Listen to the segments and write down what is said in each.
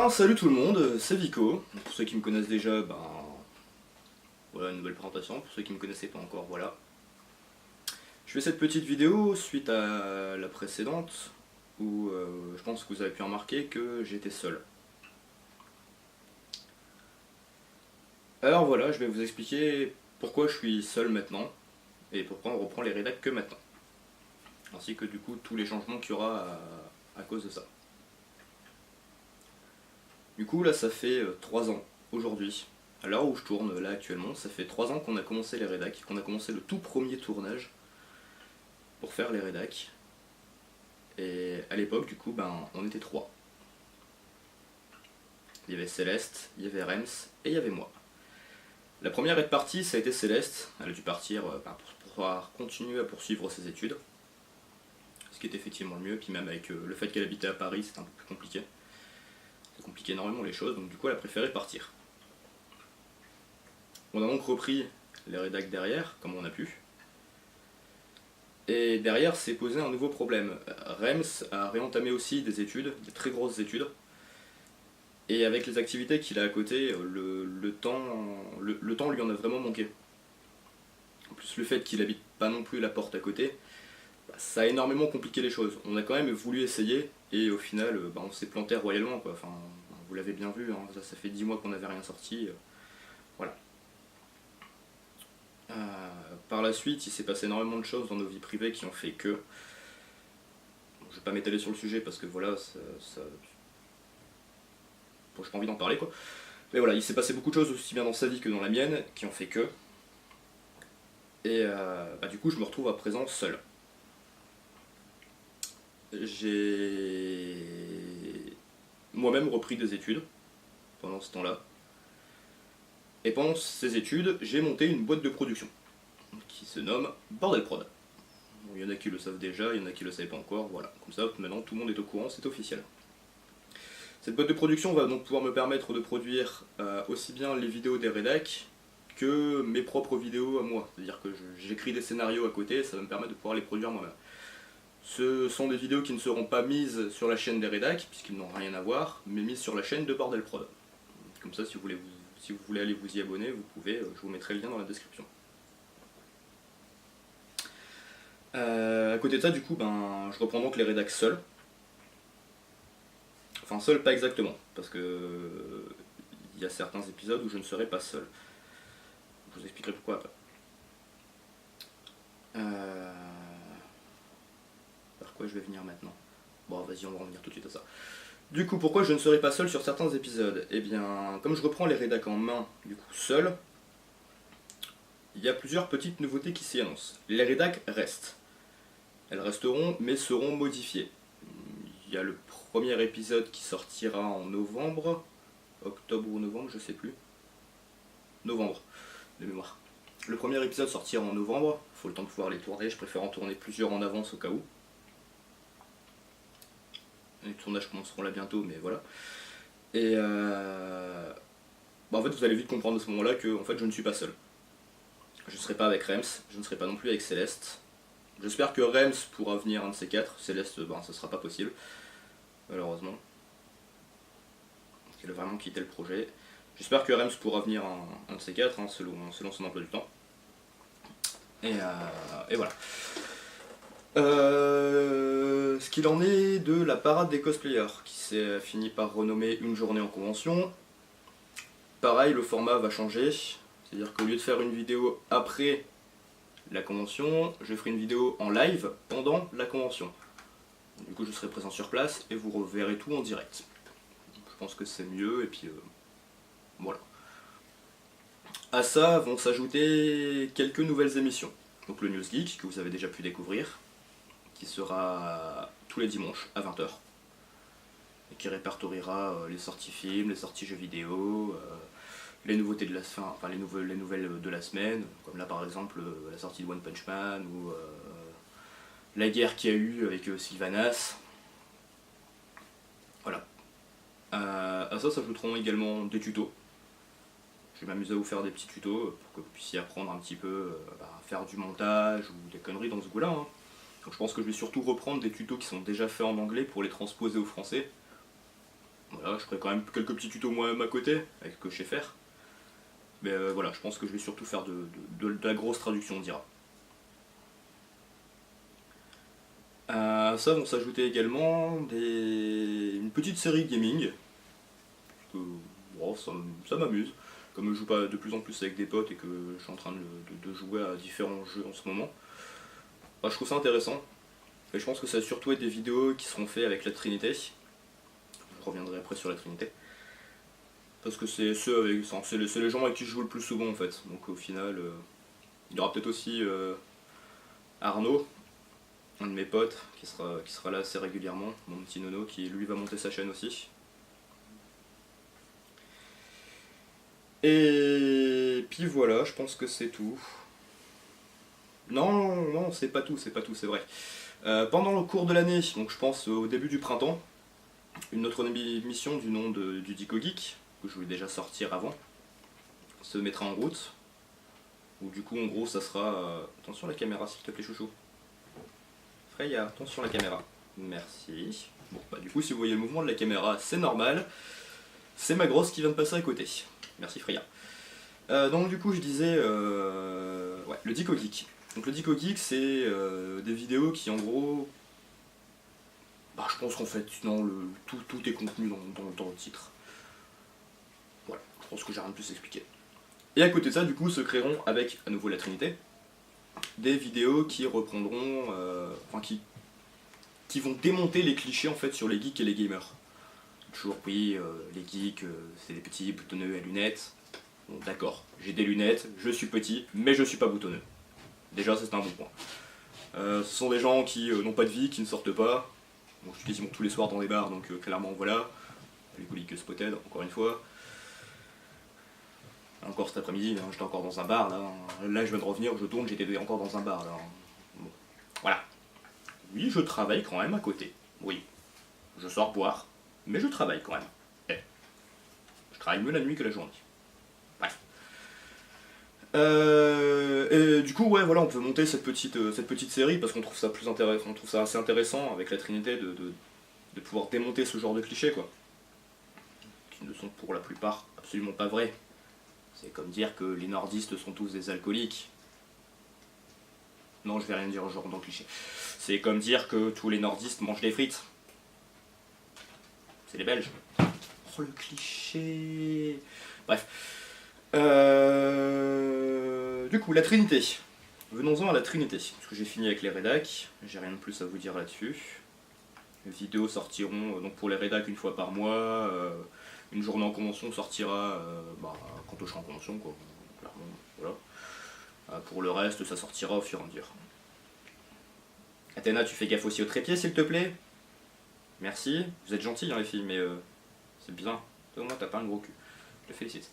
Ben salut tout le monde, c'est Vico. Pour ceux qui me connaissent déjà, ben voilà une nouvelle présentation. Pour ceux qui ne me connaissaient pas encore, voilà. Je fais cette petite vidéo suite à la précédente où je pense que vous avez pu remarquer que j'étais seul. Alors voilà, je vais vous expliquer pourquoi je suis seul maintenant et pourquoi on reprend les rédacs que maintenant. Ainsi que du coup tous les changements qu'il y aura à cause de ça. Du coup là ça fait 3 ans aujourd'hui. À l'heure où je tourne là actuellement, ça fait 3 ans qu'on a commencé les rédacs, qu'on a commencé le tout premier tournage pour faire les rédacs. Et à l'époque du coup ben on était 3. Il y avait Céleste, il y avait Rems et il y avait moi. La première est partie, ça a été Céleste, elle a dû partir pour pouvoir continuer à poursuivre ses études. Ce qui est effectivement le mieux, puis même avec le fait qu'elle habitait à Paris, c'était un peu plus compliqué. Ça compliquait énormément les choses, donc du coup elle a préféré partir. On a donc repris les rédacs derrière, comme on a pu. Et derrière s'est posé un nouveau problème. Rems a réentamé aussi des études, des très grosses études. Et avec les activités qu'il a à côté, le temps lui en a vraiment manqué. En plus le fait qu'il habite pas non plus la porte à côté, ça a énormément compliqué les choses. On a quand même voulu essayer, et au final on s'est planté royalement quoi. Enfin, vous l'avez bien vu, hein, ça fait 10 mois qu'on n'avait rien sorti. Voilà. Par la suite, il s'est passé énormément de choses dans nos vies privées qui ont fait que... Bon, je vais pas m'étaler sur le sujet parce que voilà, bon, j'ai pas envie d'en parler quoi. Mais voilà, il s'est passé beaucoup de choses aussi bien dans sa vie que dans la mienne qui ont fait que... Et du coup, je me retrouve à présent seul. J'ai moi-même repris des études pendant ce temps-là. Et pendant ces études, j'ai monté une boîte de production qui se nomme Bordel Prod. Il y en a qui le savent déjà, il y en a qui le savaient pas encore, voilà. Comme ça, maintenant tout le monde est au courant, c'est officiel. Cette boîte de production va donc pouvoir me permettre de produire aussi bien les vidéos des rédacs que mes propres vidéos à moi. C'est-à-dire que j'écris des scénarios à côté, ça va me permettre de pouvoir les produire moi-même. Ce sont des vidéos qui ne seront pas mises sur la chaîne des rédacs, puisqu'ils n'ont rien à voir, mais mises sur la chaîne de Bordel Prod. Comme ça, si vous voulez aller vous y abonner, vous pouvez, je vous mettrai le lien dans la description. À côté de ça, du coup, je reprends donc les rédacs seuls. Enfin, seul, pas exactement, parce que il y a certains épisodes où je ne serai pas seul. Je vous expliquerai pourquoi après. Par quoi je vais venir maintenant? Bon, vas-y, on va revenir tout de suite à ça. Du coup, pourquoi je ne serai pas seul sur certains épisodes? Eh bien, comme je reprends les rédacs en main, du coup, seul, il y a plusieurs petites nouveautés qui s'y annoncent. Les rédacs restent. Elles resteront, mais seront modifiées. Il y a le premier épisode qui sortira en novembre, octobre ou novembre, je sais plus. Novembre, de mémoire. Le premier épisode sortira en novembre, il faut le temps de pouvoir les tourner, je préfère en tourner plusieurs en avance au cas où. Les tournages commenceront là bientôt, mais voilà. Et en fait, vous allez vite comprendre à ce moment-là que en fait, je ne suis pas seul. Je ne serai pas avec Rems, je ne serai pas non plus avec Céleste. J'espère que Rems pourra venir un de ces quatre. Céleste, ce sera pas possible, malheureusement. Il a vraiment quitté le projet. J'espère que Rems pourra venir un de ces quatre, hein, selon son emploi du temps. Et voilà. Ce qu'il en est de la parade des cosplayers, qui s'est fini par renommer Une journée en convention. Pareil, le format va changer. C'est-à-dire qu'au lieu de faire une vidéo après la convention, je ferai une vidéo en live pendant la convention. Du coup, je serai présent sur place et vous reverrez tout en direct. Je pense que c'est mieux, et puis voilà. À ça vont s'ajouter quelques nouvelles émissions. Donc le News Geek, que vous avez déjà pu découvrir, qui sera tous les dimanches à 20 h. Et qui répertoriera les sorties films, les sorties jeux vidéo, les nouveautés de la fin, enfin les nouvelles de la semaine, comme là par exemple la sortie de One Punch Man ou la guerre qu'il y a eu avec Sylvanas. Voilà. À ça s'ajouteront également des tutos. Je vais m'amuser à vous faire des petits tutos pour que vous puissiez apprendre un petit peu à faire du montage ou des conneries dans ce goût-là. Hein. Donc je pense que je vais surtout reprendre des tutos qui sont déjà faits en anglais pour les transposer au français. Voilà, je ferai quand même quelques petits tutos moi-même à côté, avec ce que je sais faire. Mais voilà, je pense que je vais surtout faire de la grosse traduction, on dira. À ça vont s'ajouter également une petite série gaming. Que, bon, ça m'amuse. Comme je joue pas de plus en plus avec des potes et que je suis en train de jouer à différents jeux en ce moment, bah, je trouve ça intéressant. Et je pense que ça va surtout être des vidéos qui seront faites avec la Trinité. Je reviendrai après sur la Trinité. Parce que c'est les gens avec qui je joue le plus souvent en fait. Donc au final, il y aura peut-être aussi Arnaud, un de mes potes, qui sera là assez régulièrement, mon petit nono, qui lui va monter sa chaîne aussi. Et puis voilà, je pense que c'est tout. Non, non, c'est pas tout, c'est vrai. Pendant le cours de l'année, donc je pense au début du printemps, une autre émission du nom du Dico Geek, que je voulais déjà sortir avant, se mettra en route. Où du coup, en gros, ça sera... attention la caméra, s'il te plaît, chouchou. Freya, attention la caméra. Merci. Bon, bah du coup, si vous voyez le mouvement de la caméra, c'est normal. C'est ma grosse qui vient de passer à côté. Merci Freya. Donc du coup, je disais... ouais, le Dico Geek. Donc le Dico Geek, c'est des vidéos qui, en gros... Bah, je pense qu'en fait, non, tout est contenu dans le titre. Voilà, je pense que j'ai rien de plus à expliquer. Et à côté de ça, du coup, se créeront avec, à nouveau, la Trinité, des vidéos qui reprendront, enfin qui vont démonter les clichés en fait sur les geeks et les gamers. Toujours, oui, les geeks, c'est des petits boutonneux à lunettes. Bon, d'accord, j'ai des lunettes, je suis petit, mais je suis pas boutonneux. Déjà, ça c'est un bon point. Ce sont des gens qui n'ont pas de vie, qui ne sortent pas. Bon, je suis quasiment tous les soirs dans des bars, donc clairement, voilà. Les coliques spotted, encore une fois. Encore cet après-midi, hein, j'étais encore dans un bar, là je viens de revenir, je tourne, j'étais encore dans un bar, là. Bon. Voilà. Oui, je travaille quand même à côté. Oui. Je sors boire, mais je travaille quand même. Eh. Je travaille mieux la nuit que la journée. Bref. Et du coup, ouais, voilà, on peut monter cette petite série parce qu'on trouve ça plus intéressant, on trouve ça assez intéressant avec la Trinité de pouvoir démonter ce genre de clichés, quoi. Qui ne sont pour la plupart absolument pas vrais. C'est comme dire que les nordistes sont tous des alcooliques. Non, je vais rien dire au genre dans le cliché. C'est comme dire que tous les nordistes mangent des frites. C'est les Belges. Oh le cliché. Bref. Du coup, la Trinité. Venons-en à la Trinité. Parce que j'ai fini avec les rédacs. J'ai rien de plus à vous dire là-dessus. Les vidéos sortiront donc pour les rédacs une fois par mois. Une journée en convention sortira quand je serai en convention, quoi. Clairement, voilà. Pour le reste, ça sortira au fur et à mesure. Athéna, tu fais gaffe aussi au trépied, s'il te plaît. Merci. Vous êtes gentils, hein, les filles, mais c'est bien. Au moins, t'as pas un gros cul. Je te félicite.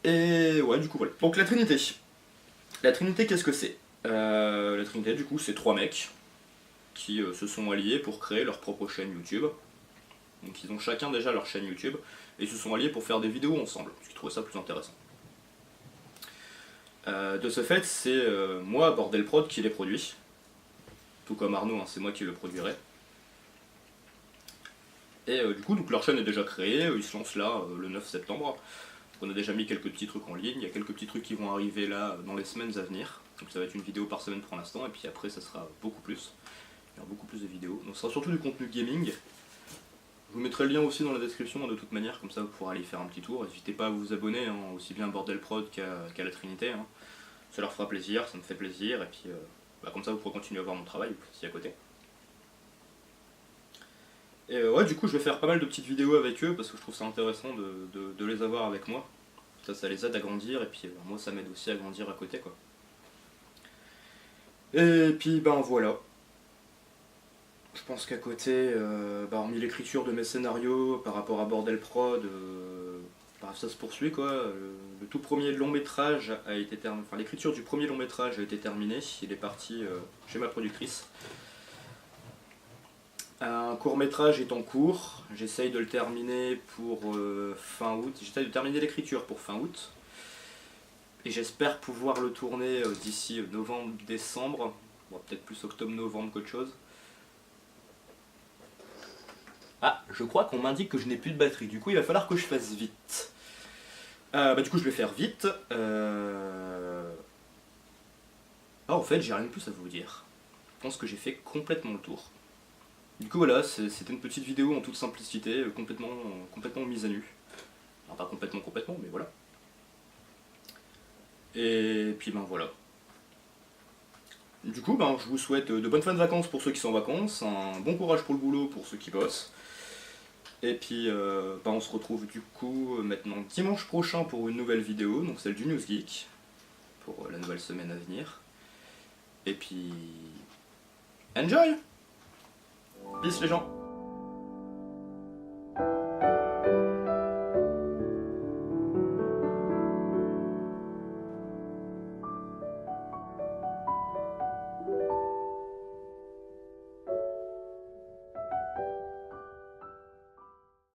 Et ouais, du coup, voilà. Donc, la Trinité. La Trinité, qu'est-ce que c'est La Trinité, du coup, c'est 3 mecs qui se sont alliés pour créer leur propre chaîne YouTube. Donc ils ont chacun déjà leur chaîne YouTube et ils se sont alliés pour faire des vidéos ensemble, parce qu'ils trouvaient ça plus intéressant. De ce fait, c'est moi, Bordel Prod, qui les produit. Tout comme Arnaud, hein, c'est moi qui le produirai. Et du coup, donc, leur chaîne est déjà créée, ils se lancent là le 9 septembre. On a déjà mis quelques petits trucs en ligne, il y a quelques petits trucs qui vont arriver là dans les semaines à venir. Donc ça va être une vidéo par semaine pour l'instant, et puis après ça sera beaucoup plus. Il y aura beaucoup plus de vidéos. Donc ce sera surtout du contenu gaming. Je vous mettrai le lien aussi dans la description de toute manière, comme ça vous pourrez aller faire un petit tour. N'hésitez pas à vous abonner, hein, aussi bien à Bordel Prod qu'à la Trinité. Hein. Ça leur fera plaisir, ça me fait plaisir, et puis comme ça vous pourrez continuer à voir mon travail aussi à côté. Et ouais, du coup je vais faire pas mal de petites vidéos avec eux parce que je trouve ça intéressant de les avoir avec moi. Ça les aide à grandir, et puis moi ça m'aide aussi à grandir à côté, quoi. Et puis ben voilà. Je pense qu'à côté, hormis l'écriture de mes scénarios par rapport à Bordel Prod, ça se poursuit, quoi. Le tout premier long métrage a été terminé. Enfin, l'écriture du premier long métrage a été terminée. Il est parti chez ma productrice. Un court métrage est en cours. J'essaye de le terminer pour fin août. J'essaye de terminer l'écriture pour fin août. Et j'espère pouvoir le tourner d'ici novembre-décembre. Bon, peut-être plus octobre-novembre qu'autre chose. Ah, je crois qu'on m'indique que je n'ai plus de batterie, du coup il va falloir que je fasse vite. Du coup je vais faire vite. Ah en fait j'ai rien de plus à vous dire. Je pense que j'ai fait complètement le tour. Du coup voilà, c'était une petite vidéo en toute simplicité, complètement mise à nu. Alors pas complètement, mais voilà. Et puis ben voilà. Du coup ben je vous souhaite de bonnes fins de vacances pour ceux qui sont en vacances, un bon courage pour le boulot pour ceux qui bossent. Et puis ben on se retrouve du coup maintenant dimanche prochain pour une nouvelle vidéo, donc celle du News Geek, pour la nouvelle semaine à venir. Et puis... Enjoy! Peace les gens!